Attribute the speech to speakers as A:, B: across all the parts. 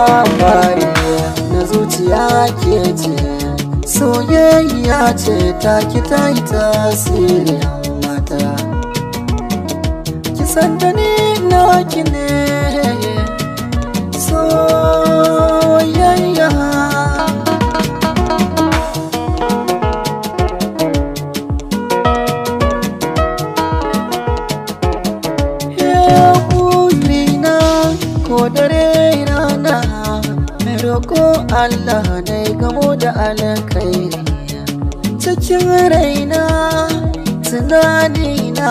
A: labari na zuciya ke ce, soyayya ce ta ki ta yi tasiri mata. Kisan da ni na ki ne soyayya. Ko dare rana mai roƙo Allah na gamo da alkhairi cikin raina, tunanina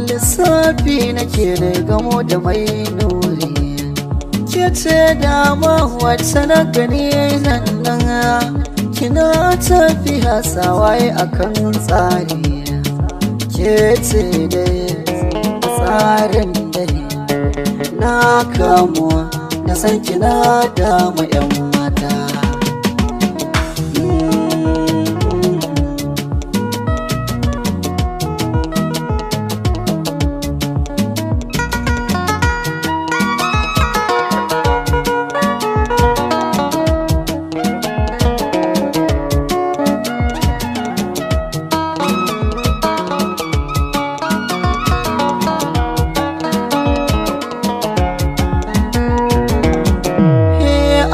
A: lissafi nake da gamo da mai nuri. Ke ce dama wacce na gani nan kina tafiya sawaye akan tsari. Ke ce dai tsarin dai na kamuwa na san kina damu yan mata.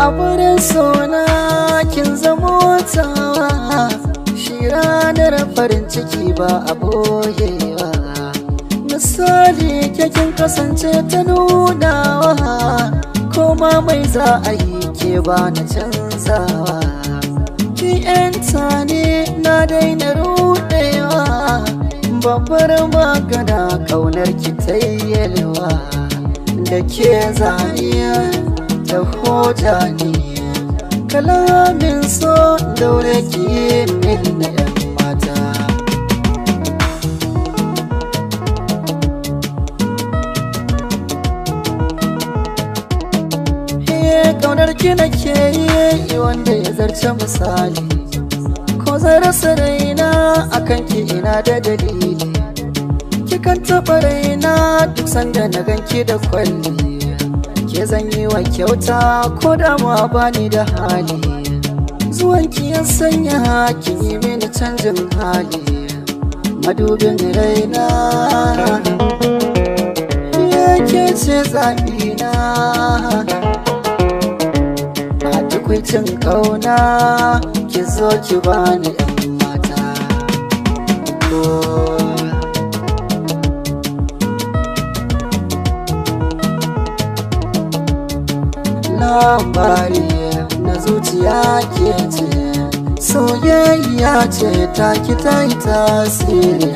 A: A wurin sona kin zamo tawa, shi ranar farin ciki ba a boyewa. Misali kin kasance ta nunawa, koma mai za a yi ke ba na canzawa. Ki yanta ne na daina rudewa, babbar magana kaunar ki ta yalwa. Da ke zaniya da hoja ne kalamin so daure ki min na yan mata. Kaunar ki nake yi wanda ya zarce misali, ko zan rasa raina akan ki ina da dalili. Kikan taɓa raina duk sanda na ganki da kwalli, ke zan yi wa kyauta ko da ma bani da hali. Zuwanki ya sanya kin yi mini canjin hali, madubin raina yake ce zaɓina. A tukwicin ƙauna ki zo ki bani yan mata. Labari na zuciya ke ce, soyayya ce ta ki ta yi tasiri.